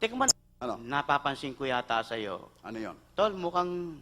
Teka man, Ano? napapansin ko yata sa'yo. Ano yon? Tol, mukhang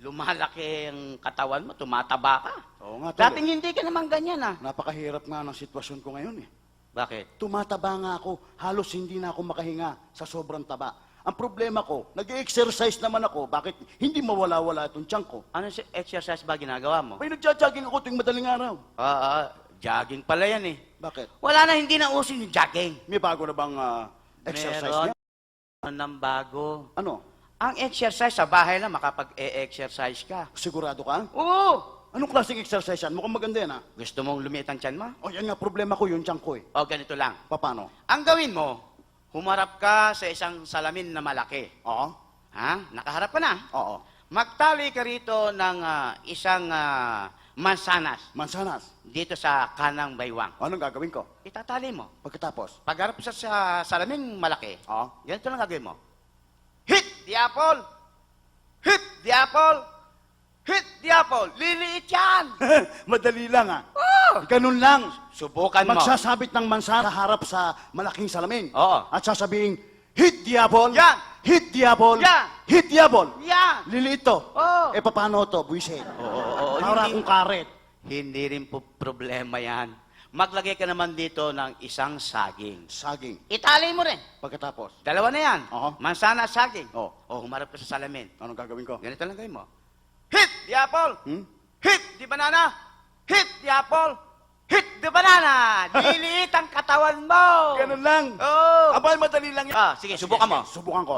lumalaki ang katawan mo, tumataba ka. Oo nga, tol. Dating hindi ka naman ganyan ah. Napakahirap nga ng sitwasyon ko ngayon eh. Bakit? Tumataba nga ako. Halos hindi na ako makahinga sa sobrang taba. Ang problema ko, nag-exercise naman ako. Bakit hindi mawala-wala itong tiyan ko? Ano si exercise ba ginagawa mo? May nagja-jogging ako tuwing madaling araw. Jogging pala yan eh. Bakit? Wala na, hindi na uso yung jogging. May bago na bang exercise Meron niya? ng bago. Ano? Ang exercise sa bahay lang, makapag-e-exercise ka. Sigurado ka? Oo! Anong klaseng exercise yan? Mukhang maganda yan, ha? Gusto mong lumiit ang tiyan mo? O, yan nga, problema ko, yung tiyan ko, eh. O, ganito lang. Paano? Ang gawin mo, humarap ka sa isang salamin na malaki. Oo. Ha? Nakaharap ka na. Oo. Magtali ka rito ng isang mansanas Mansanas. dito sa kanang baywang. Anong gagawin ko? Itatali mo. Pagkatapos? Pagharap sa salamin malaki, Oo. ganito lang gagawin mo. Hit the apple! Hit the apple! Hit the apple! Liliit yan! Madali lang, ha? Oh! Ganun lang. Subukan mo. Magsasabit ng mansana harap sa malaking salamin. Oo. At sasabihin, hit the apple. Yan. Hit the apple. Yan. Hit the apple. Yan! Liliit to. Oo. Eh, paano to, buwisit? Oo, Para hindi, akong karet. hindi rin po problema yan. Maglagay ka naman dito ng isang saging. Saging. Itali mo rin. Pagkatapos, Dalawa na yan. Oo. Mansana at saging. Oo. O, humarap ka sa salamin. anong gagawin ko? Ganito lang gawin mo. Hit the apple! Hmm? Hit the banana! Hit the apple! Hit the banana! Liliit ang katawan mo! Ganun lang. Oo! Abay, madali lang yan. Sige, subukan mo. Subukan ko.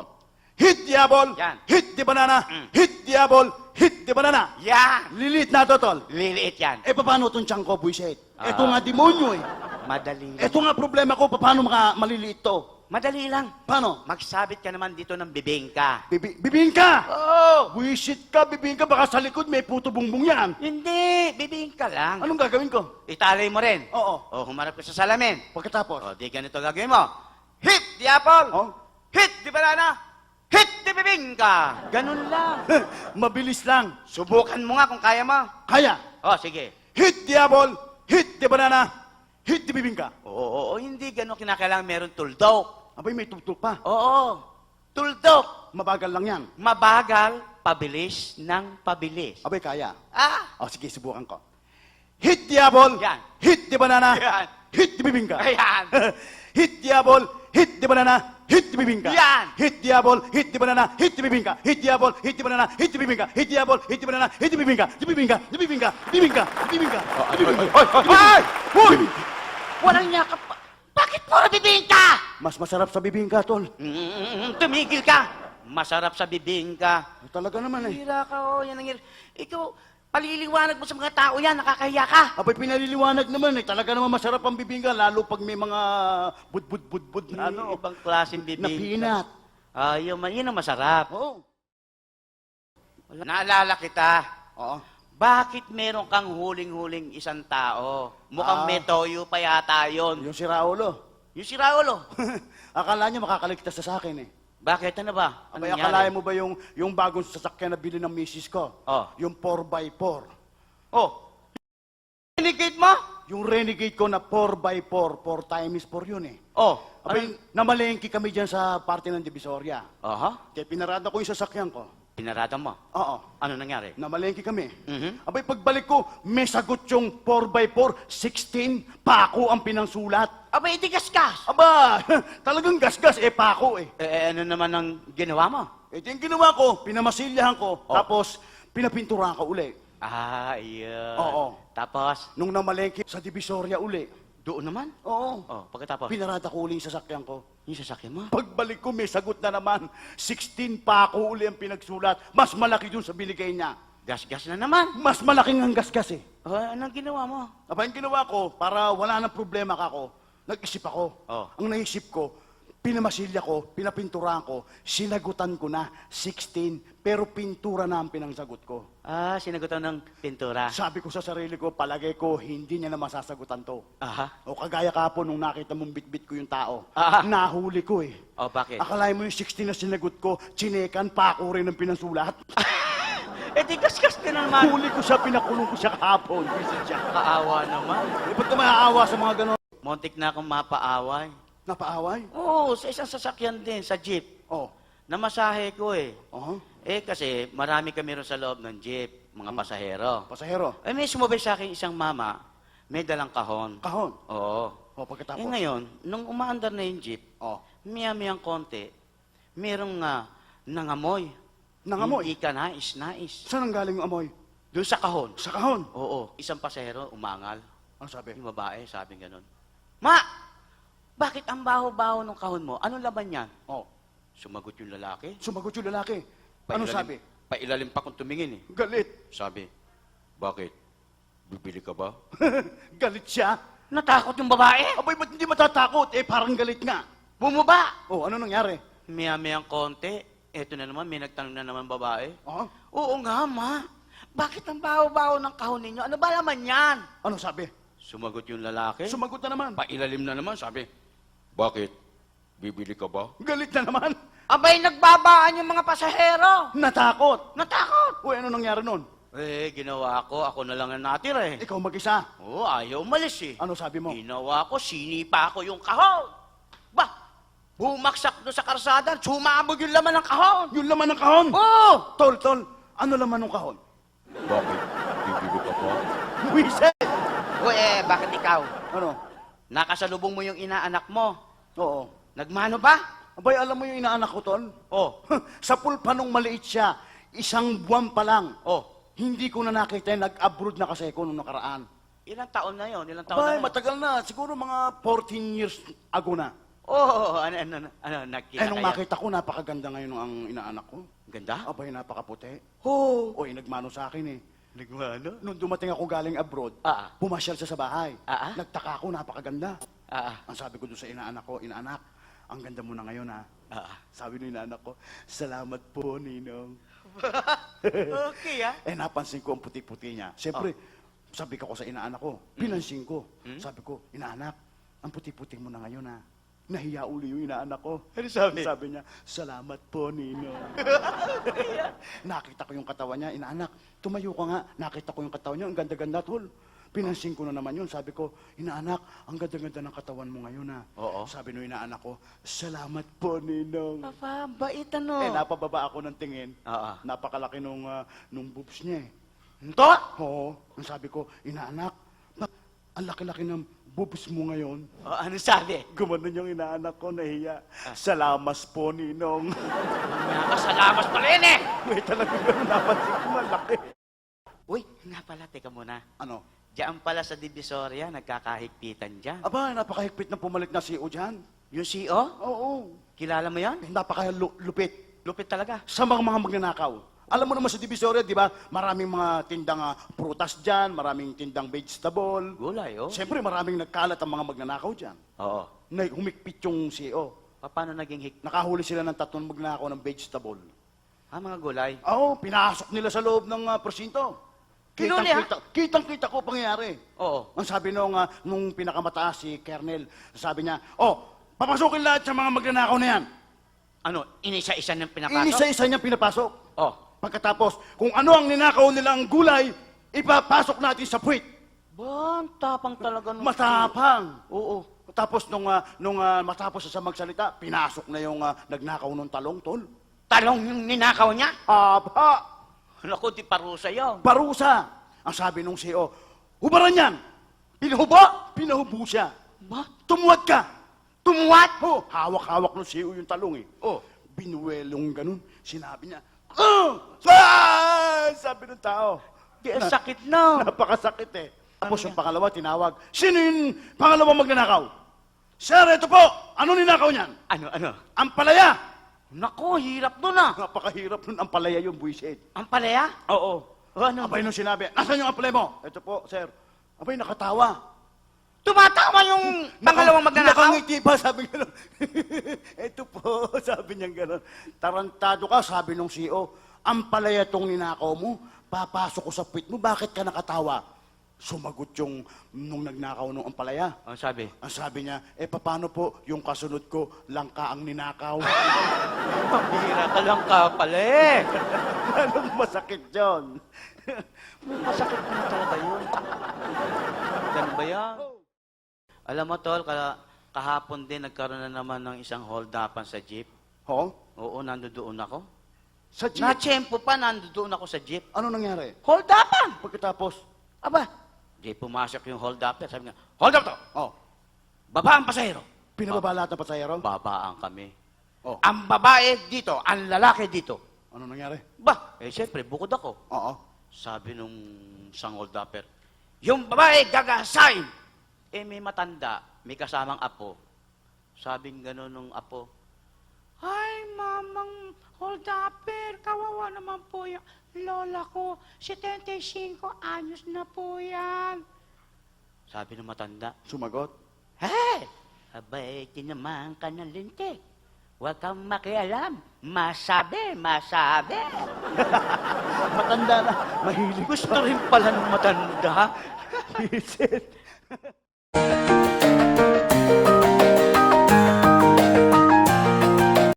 Hit the apple. Yan. Hit the banana. Mm. Hit the apple. Hit the banana. Yan! Lilit na to, tol. Liliit yan. Eh, paano itong tiyan ko, buwisit? Ah. Ito nga, demonyo eh. Madali lang. Ito nga problema ko, paano maliliit to? Madali lang. Paano? Magsabit ka naman dito ng bibingka. Bibingka! Oo! Buwisit ka, bibingka, baka sa likod may puto bungbong yan. Hindi! Bibingka lang. Anong gagawin ko? Itali mo rin. Oo. O, humarap ka sa salamin. Pagkatapos? O, di ganito gagawin mo. Hit the apple! Oh? Hit the banana! Hit the bibingka! Ganun lang. Mabilis lang. Subukan mo nga kung kaya mo. Kaya. O, sige. Hit the apple, hit the banana, hit the bibingka. Oo, hindi ganun kinakailangan meron tuldok. Abay, may tugtog pa. Oo, tuldok. Mabagal lang yan. Mabagal, pabilis ng pabilis. Abay, kaya. Ah! O, sige, subukan ko. Hit the apple, Yan. hit the banana, Yan. hit the bibingka. Ayan. Hit the apple, hit the banana, hit the bibingka. Yan. Hit the apple, hit the banana, hit the bibingka. Hit the apple, hit the banana, hit the bibingka. Hit the apple, hit the banana, hit the bibingka. The bibingka, the bibingka, bibingka, bibingka. Hoy! Hoy! Walang yakap pa. Bakit puro bibingka? Mas masarap sa bibingka, tol. Tumigil ka. Masarap sa bibingka. Talaga naman eh. Hira ka, oh. Yan ang Ikaw, paliliwanag mo sa mga tao yan. Nakakahiya ka. Abay, pinaliliwanag naman eh. Talaga naman masarap ang bibingka, lalo pag may mga bud na ano. Ibang klaseng Na bibingka. peanut. Yun ang masarap. Oo. Naalala kita. Oo. Bakit meron kang huling-huling isang tao? Mukhang may toyo pa yata yun. Yung si Raulo. Yung si Raulo. Akala niya makakaligtas sa akin eh. Bakit? Ano ba? Ano Abay, nangyari? akalain mo ba yung bagong sasakyan na bili ng misis ko? Oh. Yung 4x4. Oh. Renegade mo? Yung Renegade ko na 4x4, 4x4 yun eh. Oh. Abay, namalengke kami dyan sa party ng Divisoria. Aha. Kaya pinarada ko yung sasakyan ko. Pinarada mo? Oo. Ano nangyari? Namalengke kami. Mhm. Abay, pagbalik ko, may sagot yung 4x4, 16, pako ang pinangsulat. Aba, hindi gasgas. Aba, talagang gasgas, pako eh. Ano naman ang ginawa mo? Ito yung ginawa ko, pinamasilyahan ko, Oh. tapos pinapinturahan ko uli. Yun. Oo. Tapos, Nung namalengke sa Divisoria uli. doon naman? Oo. Oh, pagkatapos, Pinarada ko uli yung sasakyan ko. yung sasakyan mo? Pagbalik ko, may sagot na naman. 16 pako uli ang pinagsulat. Mas malaki dun sa binigay niya. Gas-gas na naman. Mas malaking ang gasgas eh. Anong ginawa mo? Aba, yung ginawa ko, para wala nang problema ka ko, nag-isip ako. Oh. Ang naisip ko, pinamasilya ko, pinapinturahan ko, sinagutan ko na 16, pero pintura na ang pinangsagot ko. Sinagutan ng pintura. Sabi ko sa sarili ko, palagay ko, hindi niya na masasagutan to. Aha. O kagaya kapon nung nakita mong bitbit ko yung tao, Ah. nahuli ko eh. Oh, bakit? Akalain mo yung 16 na sinagot ko, chinekan, pako rin ang pinasulat. Di gas-gas ka na naman. Huli ko siya, pinakulong ko siya kahapon. Visit siya. Kaawa naman. Eh, ba't ka maaawa sa mga ganon? Montik na akong mapaaway. Napaaway? Oo, sa isang sasakyan din, sa jeep. Oh. Namasahe ko eh. Oh. Kasi marami kami ron sa loob ng jeep, mga pasahero. Pasahero. May sumabay sa akin isang mama, may dalang kahon. Kahon. Oo. Oh, pagkatapos. Ngayon, nung umaandar na yung jeep, Oh. miyang konti, merong nangamoy. Nangamoy? Hindi ka nais. Saan ang galing yung amoy? Doon sa kahon. Sa kahon. Oo, isang pasahero, umangal. Ano sabi? Yung babae, sabi ganun. Ma! Bakit ang baho-baho ng kahon mo? Anong laman yan? Oh. Sumagot yung lalaki. Sumagot yung lalaki. Ano sabi? Pailalim pa kung tumingin eh. Galit. Sabi, bakit? Bibili ka ba? Galit siya. Natakot yung babae. Abay, ba't hindi matatakot? Parang galit nga. Bumaba. Oh, ano nangyari? Maya-mayang konti. Eto na naman, may nagtanong na naman babae. Oh. Oo nga, ma. Bakit ang baho-baho ng kahon ninyo? Ano ba laman yan? Ano sabi? Sumagot yung lalaki. Sumagot na naman. Pailalim na naman, sabi, bakit? Bibili ka ba? Galit na naman. Abay, nagbabaan yung mga pasahero. Natakot. Natakot. Uy, ano nangyari nun? Ginawa ko. Ako na lang ang natira eh. Ikaw mag-isa. Oo, ayaw umalis eh. Ano sabi mo? Ginawa ko, sinipa ko yung kahon. Bah, bumaksak doon sa karsada, sumabog yung laman ng kahon. Yung laman ng kahon. Oo! Tol, ano laman ng kahon? Bakit? Bibili ka ba? Wiset. Bakit ikaw? Ano? Nakasalubong mo yung inaanak mo. Oo. Nagmano ba? Abay, alam mo yung inaanak ko, Tol? Oh. Sa pulpa nung maliit siya, 1 buwan pa lang. Oh. Hindi ko na nakita, nag-abroad na kasi ako nung nakaraan. Ilang taon na yon? Ilang taon Abay, na yun? matagal na. Siguro mga 14 years ago na. Oh, nakita Nung kayo? makita ko, napakaganda ngayon ang inaanak ko. Ganda? Abay, napakaputi. Oh. Oy, nagmano sa akin eh. Nagmano? Nung dumating ako galing abroad, Ah. pumasyal siya sa bahay. Ah. Nagtaka ako, napakaganda. Ah. Ang sabi ko doon sa inaanak ko, inaanak, ang ganda mo na ngayon ha. Sabi ng inaanak ko, salamat po, Ninong. Okay ah. Napansin ko ang puti-puti niya. Siyempre, sabi ko sa inaanak ko, pinansin ko. Sabi ko, inaanak, ang puti-puti mo na ngayon ha. Nahiya uli yung inaanak ko. Ano sabi? Sabi niya, salamat po, Ninong. Nakita ko yung katawan niya, inaanak, tumayo ka nga. Nakita ko yung katawan niya, ang ganda-ganda, tol. Pinansin ko na naman yun. Sabi ko, inaanak, ang ganda-ganda ng katawan mo ngayon ha. Oo. Sabi nung inaanak ko, salamat po, Ninong. Papa, bait ano? Napababa ako ng tingin. Oo. Napakalaki nung boobs niya eh. Ito? Oo. Ang sabi ko, inaanak, ang laki-laki ng boobs mo ngayon. Ano sabi? Gumanon yung inaanak ko, nahiya. Salamas po, Ninong. Nakasalamas pa rin eh! May talagang ganun, napansin ko, malaki. Uy, nga pala, teka muna. Ano? Diyan pala sa Divisoria, nagkakahigpitan dyan. Aba, napakahigpit na pumalit na CEO dyan. Yung CEO? Oo. Kilala mo yan? Napakalupit. Lupit talaga. Sa mga magnanakaw. Alam mo naman sa Divisoria, di ba? Maraming mga tindang prutas dyan, maraming tindang vegetable. Gulay, oh. Siyempre, maraming nagkalat ang mga magnanakaw dyan. Oo. Humikpit yung CEO. Paano naging Nakahuli sila ng 3 magnanakaw ng vegetable. mga gulay? Oo, pinasok nila sa loob ng presinto. Kinuli, Kitang-kita ko pangyayari. Oo. Ang sabi nung pinakamataas si Kernel, sabi niya, papasukin lahat sa mga magnanakaw na yan. Ano, inisa-isa ng pinapasok? Inisa-isa niya pinapasok. Oh. Pagkatapos, kung ano ang ninakaw nilang gulay, ipapasok natin sa puwit. Ba, ang tapang talaga nung... Matapang. Oo. Tapos nung matapos sa magsalita, pinasok na yung nagnakaw ng talong, tol. Talong yung ninakaw niya? Aba! Naku, di parusa yun. Parusa! Ang sabi nung CEO, hubaran yan! Pinahubo? Pinahubo siya. Ba? Tumuwad ka! Tumuwat? Hawak-hawak ng CEO yung talong eh. Oh. Binuwelong ganun. Sinabi niya, ah! Sabi ng tao. Di, ang sakit na. Napakasakit eh. Tapos yung pangalawa, tinawag. Sino yung pangalawang magnanakaw? Sir, ito po! Ano ninakaw niyan? Ano? Ang palaya! Naku, hirap nun ah. Napakahirap nun. Ang palaya yung buwisit. Ang palaya? Oo. Ano? Abay nung sinabi, nasan yung ampalaya mo? Ito po, sir. Abay, nakatawa. Tumatawa yung pangalawang magnanakaw? Nakangiti pa, sabi gano'n. Ito po, sabi niya gano'n. Tarantado ka, sabi nung CEO. Ang palaya tong ninakaw mo, papasok ko sa puwit mo, bakit ka nakatawa? Sumagot yung nung nagnakaw nung ampalaya. Ang sabi? Ang sabi niya, paano po yung kasunod ko, langka ang ninakaw? Pambihira ka lang ka pala eh. Anong masakit yun? Masakit na talaga yun. Ganun ba yan? Alam mo, Tol, kahapon din nagkaroon na naman ng isang hold-upan sa jeep. Ho? Oo, nandoon ako. Sa jeep? Na-tsempo pa, nandoon ako sa jeep. Ano nangyari? Hold-upan! Pagkatapos, Aba, di pumasok yung hold-up. Sabi nga, hold up to! oh, Baba ang pasahero. pinababa lahat ng pasahero? Babaan kami. Oh, Ang babae dito, ang lalaki dito. ano nangyari? Ba, siyempre, bukod ako. Oo. Sabi nung isang hold-upper, yung babae gagasain. May matanda, may kasamang apo. Sabing gano'n nung apo, ay, mamang hold-upper, kawawa naman po yung lola ko. 75 anyos na po yan. Sabi ng matanda, Sumagot? hey, abay, tinamaan ka ng lintik. Huwag kang makialam. Masabi. Matanda na. Mahilig. Gusto rin pala ng matanda. Visit.